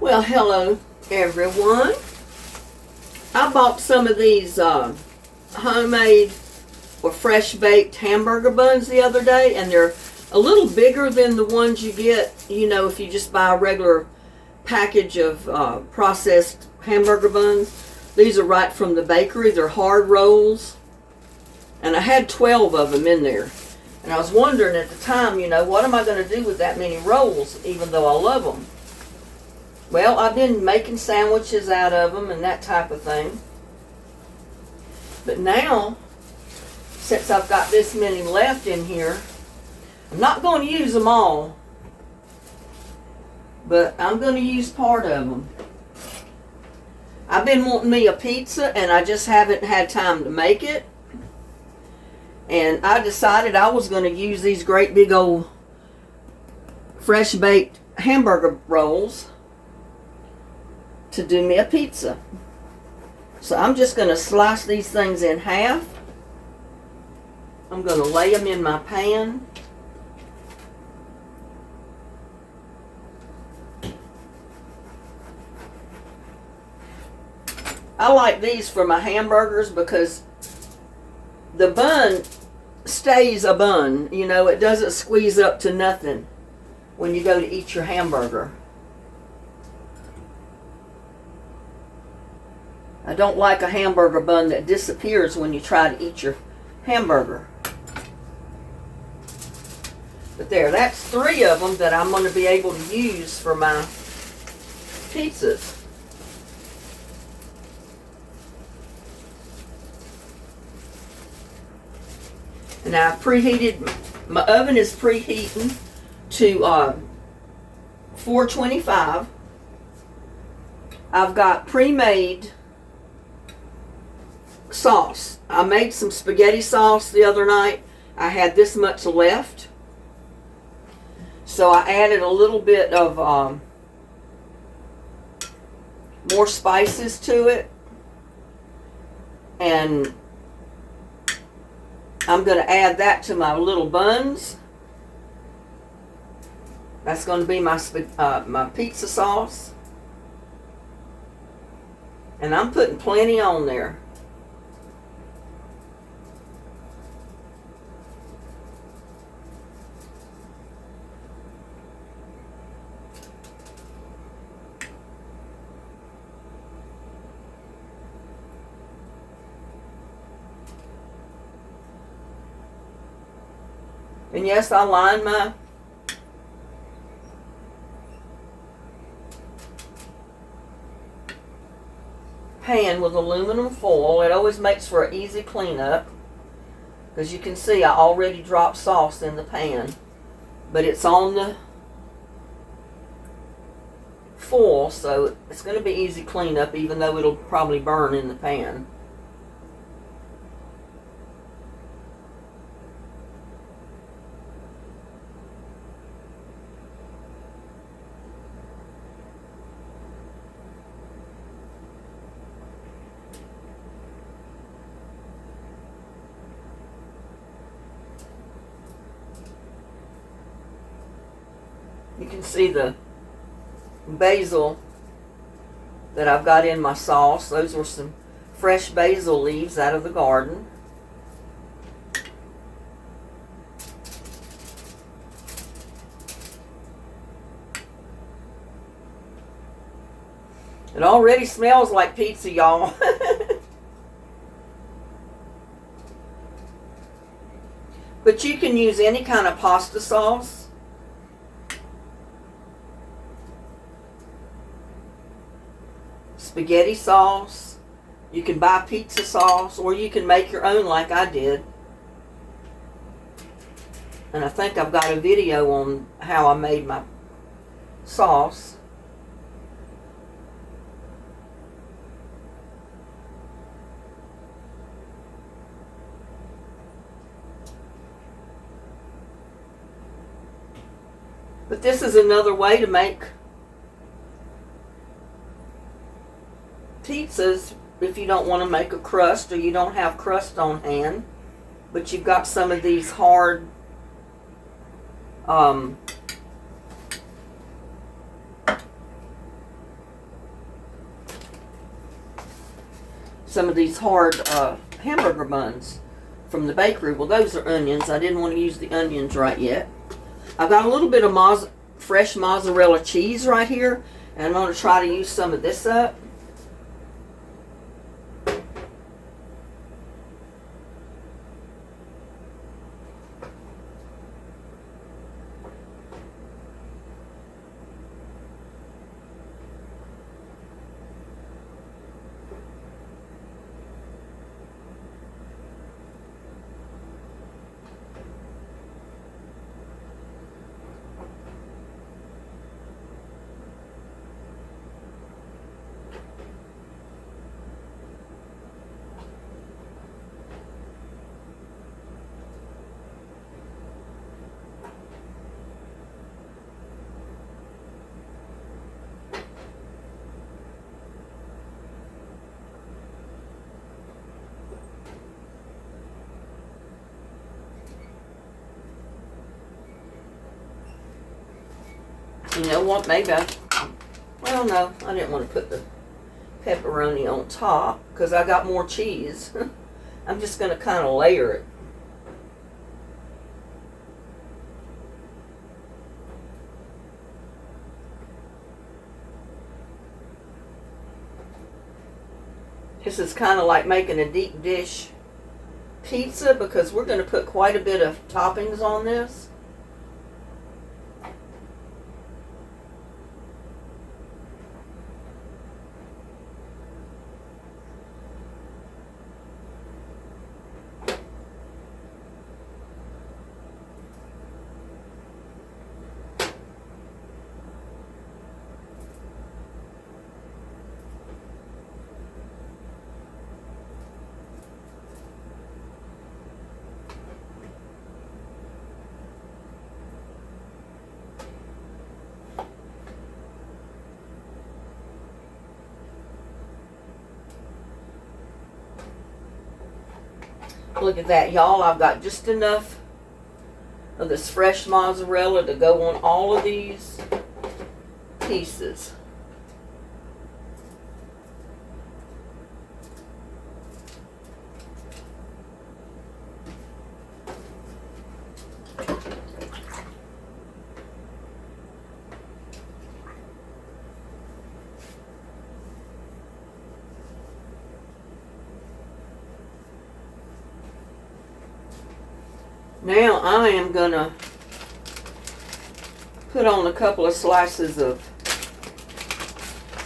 Well, hello everyone. I bought some of these homemade or fresh baked hamburger buns the other day, and they're a little bigger than the ones you get, if you just buy a regular package of processed hamburger buns. These are right from the bakery. They're hard rolls, and I had 12 of them in there. And I was wondering at the time, what am I going to do with that many rolls, even though I love them? Well, I've been making sandwiches out of them and that type of thing. But now, since I've got this many left in here, I'm not going to use them all, but I'm going to use part of them. I've been wanting me a pizza, and I just haven't had time to make it. And I decided I was going to use these great big old fresh baked hamburger rolls to do me a pizza. So I'm just going to slice these things in half. I'm going to lay them in my pan. I like these for my hamburgers because the bun stays a bun. It doesn't squeeze up to nothing when you go to eat your hamburger. I don't like a hamburger bun that disappears when you try to eat your hamburger. But that's 3 of them that I'm going to be able to use for my pizzas. And I've preheated, my oven is preheating to 425. I've got pre-made sauce. I made some spaghetti sauce the other night. I had this much left. So I added a little bit of more spices to it. And I'm going to add that to my little buns. That's going to be my pizza sauce. And I'm putting plenty on there. And yes, I line my pan with aluminum foil. It always makes for an easy cleanup, because you can see I already dropped sauce in the pan, but it's on the foil, so it's going to be easy cleanup, even though it'll probably burn in the pan. You can see the basil that I've got in my sauce. Those were some fresh basil leaves out of the garden. It already smells like pizza, y'all. But you can use any kind of pasta sauce. Spaghetti sauce. You can buy pizza sauce, or you can make your own like I did. And I think I've got a video on how I made my sauce. But this is another way to make pizzas if you don't want to make a crust, or you don't have crust on hand, but you've got some of these hard some of these hard hamburger buns from the bakery. Well, those are onions. I didn't want to use the onions right yet. I've got a little bit of fresh mozzarella cheese right here, and I'm going to try to use some of this up. You know what, maybe well, no, I didn't want to put the pepperoni on top because I got more cheese. I'm just going to kind of layer it. This is kind of like making a deep dish pizza because we're going to put quite a bit of toppings on this. Look at that, y'all. I've got just enough of this fresh mozzarella to go on all of these pieces. Now I am going to put on a couple of slices of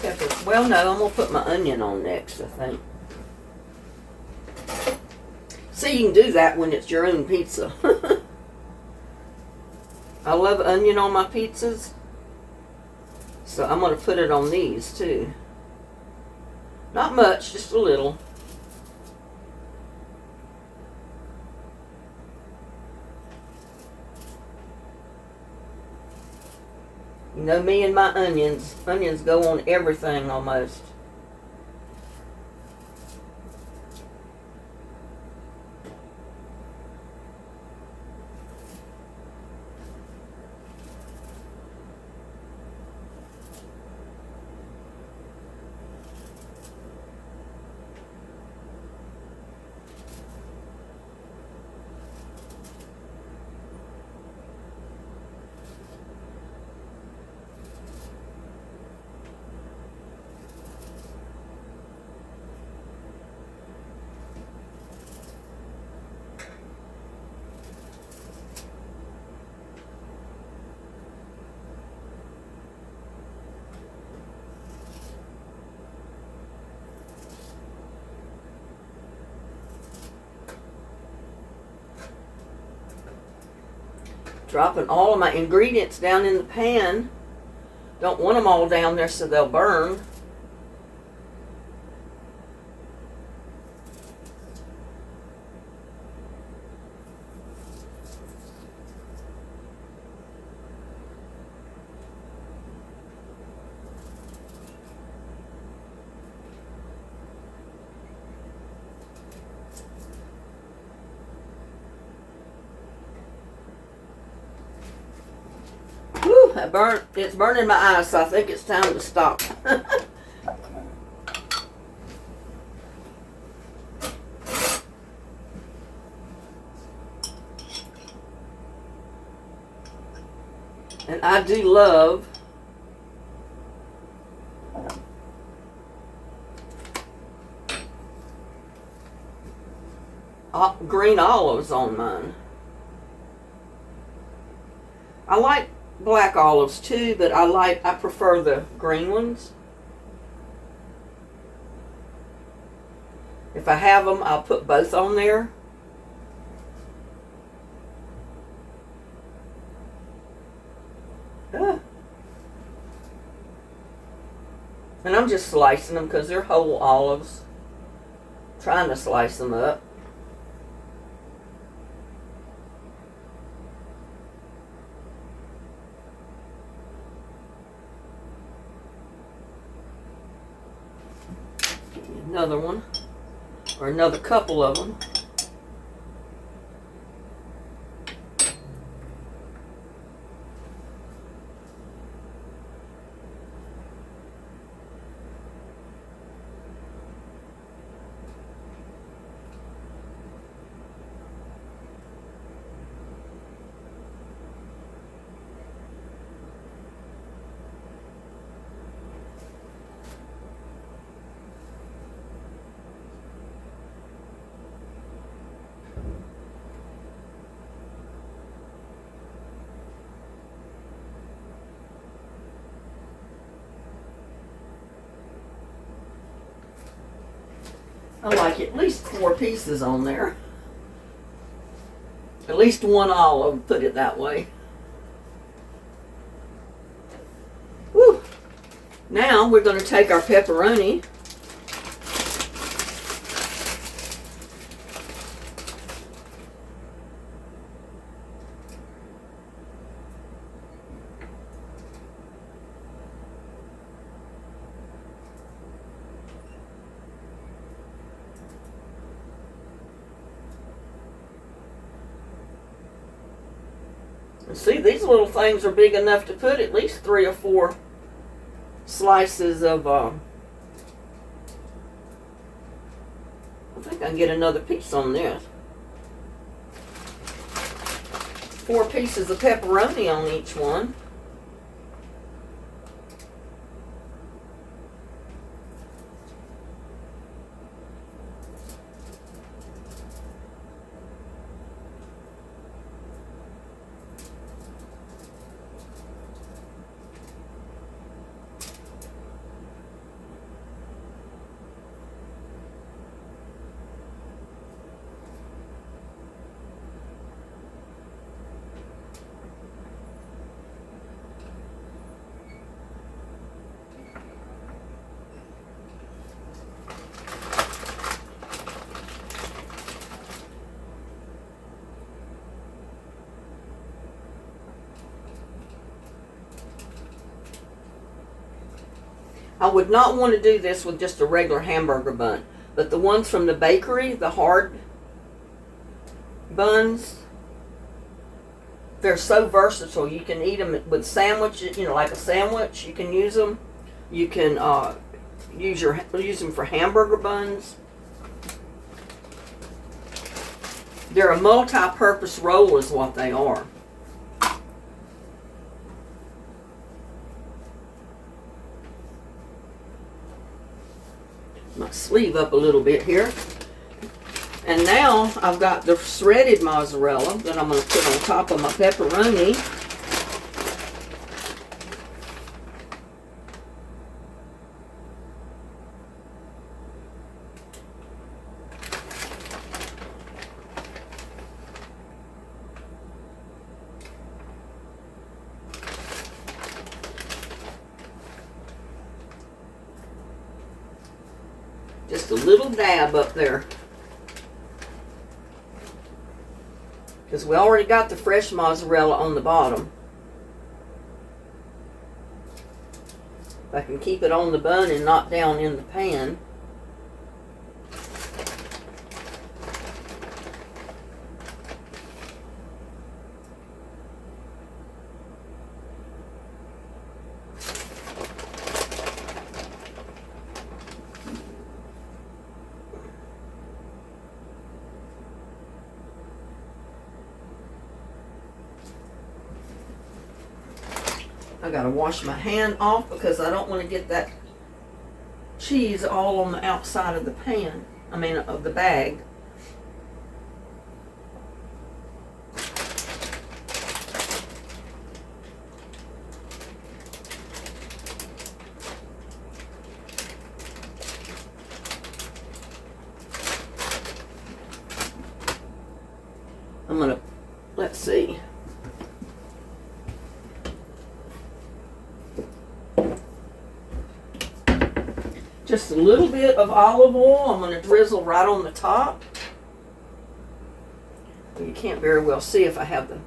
pepper. Well, no, I'm going to put my onion on next, I think. See, you can do that when it's your own pizza. I love onion on my pizzas. So I'm going to put it on these too. Not much, just a little. You know me and my onions. Onions go on everything almost. Dropping all of my ingredients down in the pan. Don't want them all down there so they'll burn. It's burning my eyes, so I think it's time to stop. And I do love green olives on mine. I like black olives too, but I prefer the green ones. If I have them, I'll put both on there. And I'm just slicing them because they're whole olives. Trying to slice them up. Another one, or another couple of them. I like at least 4 pieces on there. At least one olive, put it that way. Whew. Now we're going to take our pepperoni. See, these little things are big enough to put at least 3 or 4 slices of, I think I can get another piece on this. 4 pieces of pepperoni on each one. I would not want to do this with just a regular hamburger bun, but the ones from the bakery, the hard buns, they're so versatile. You can eat them with sandwiches, you know, like a sandwich. You can use them. You can use them for hamburger buns. They're a multi-purpose roll is what they are. My sleeve up a little bit here. And now I've got the shredded mozzarella that I'm going to put on top of my pepperoni. Just a little dab up there. Because we already got the fresh mozzarella on the bottom. If I can keep it on the bun and not down in the pan. I gotta wash my hand off because I don't want to get that cheese all on the outside of the pan. I mean, of the bag. I'm gonna, let's see. Just a little bit of olive oil. I'm going to drizzle right on the top. You can't very well see if I have the...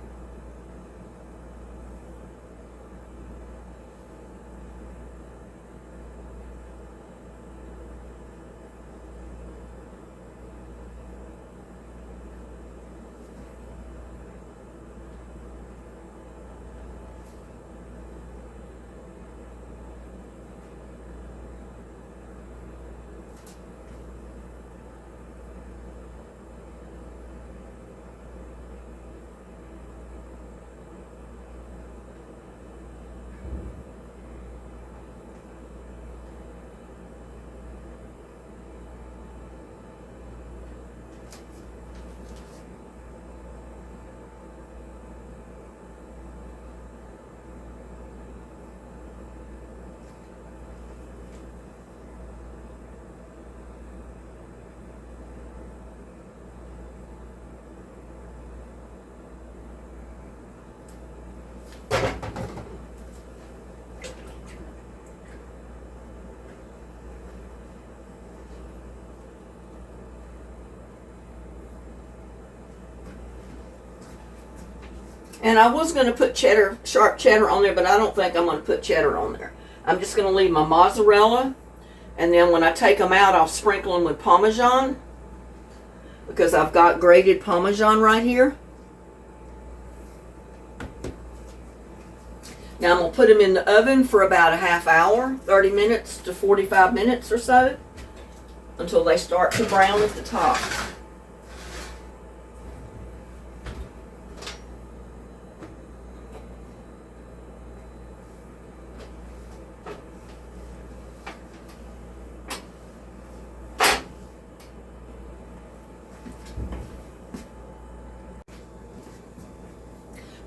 And I was going to put cheddar, sharp cheddar on there, but I don't think I'm going to put cheddar on there. I'm just going to leave my mozzarella, and then when I take them out, I'll sprinkle them with Parmesan, because I've got grated Parmesan right here. Now I'm going to put them in the oven for about a half hour, 30 minutes to 45 minutes or so, until they start to brown at the top.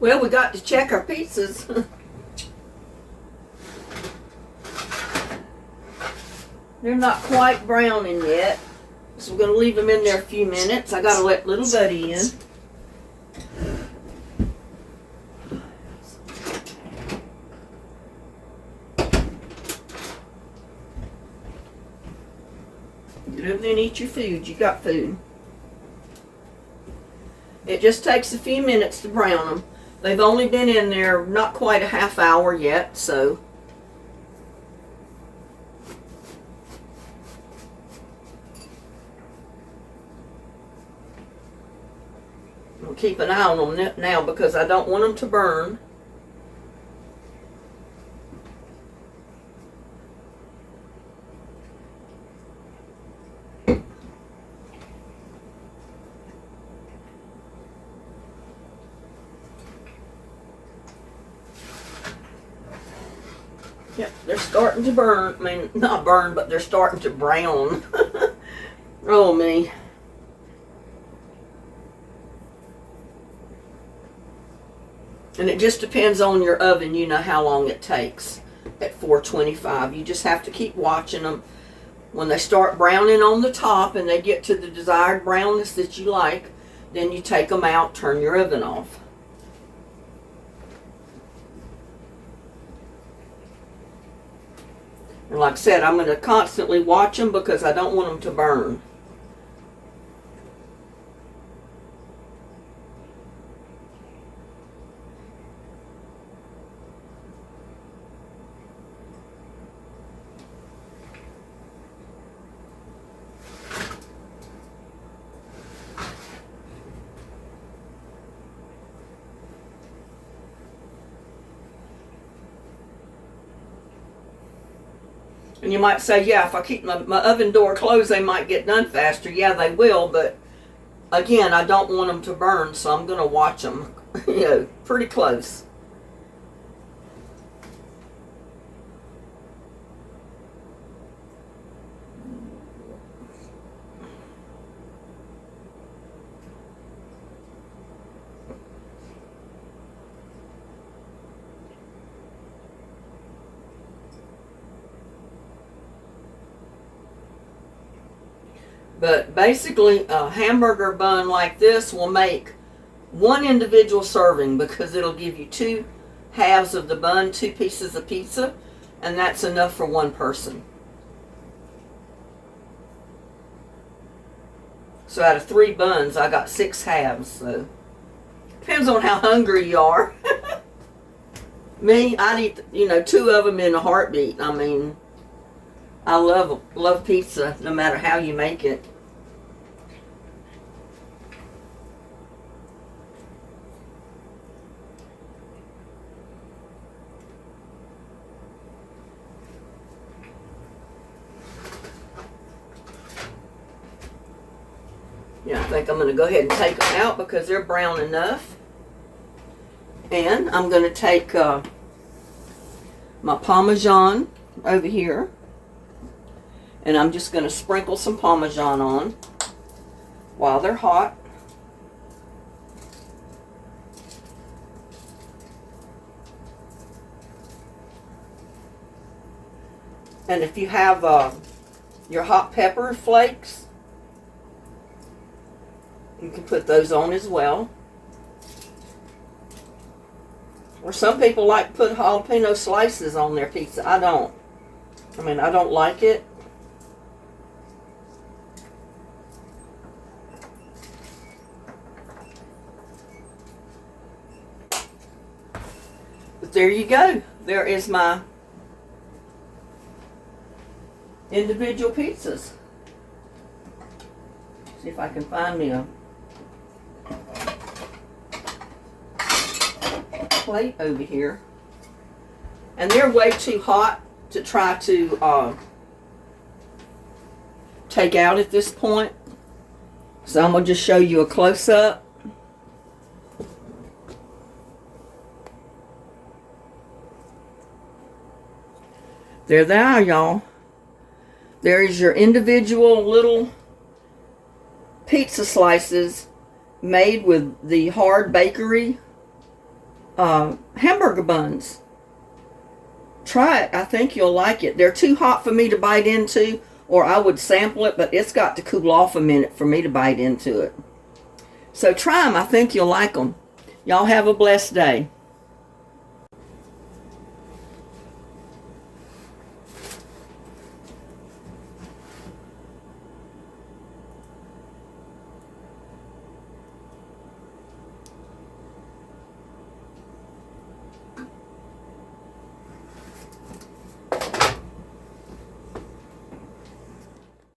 Well, we got to check our pizzas. They're not quite browning yet, so we're going to leave them in there a few minutes. I got to let little Buddy in. Get over there and eat your food. You got food. It just takes a few minutes to brown them. They've only been in there not quite a half hour yet, so I'll keep an eye on them now because I don't want them to burn. Yep, they're starting to burn. I mean, not burn, but they're starting to brown. Oh, me. And it just depends on your oven, you know, how long it takes at 425. You just have to keep watching them. When they start browning on the top and they get to the desired brownness that you like, then you take them out, turn your oven off. And like I said, I'm going to constantly watch them because I don't want them to burn. And you might say, yeah, if I keep my oven door closed, they might get done faster. Yeah, they will, but again, I don't want them to burn, so I'm going to watch them, you know, pretty close. But basically, a hamburger bun like this will make one individual serving because it'll give you 2 halves of the bun, 2 pieces of pizza, and that's enough for one person. So out of 3 buns, I got 6 halves. So depends on how hungry you are. Me, I'd eat, 2 of them in a heartbeat. I mean, I love pizza no matter how you make it. Yeah, I think I'm going to go ahead and take them out because they're brown enough. And I'm going to take my Parmesan over here. And I'm just going to sprinkle some Parmesan on while they're hot. And if you have your hot pepper flakes, you can put those on as well. Or some people like to put jalapeno slices on their pizza. I don't. I don't like it. But there you go. There is my individual pizzas. See if I can find me a plate over here. And they're way too hot to try to take out at this point. So I'm going to just show you a close-up. There they are, y'all. There is your individual little pizza slices made with the Hard Bakery hamburger buns. Try it. I think you'll like it. They're too hot for me to bite into, or I would sample it, but it's got to cool off a minute for me to bite into it. So try them. I think you'll like them. Y'all have a blessed day.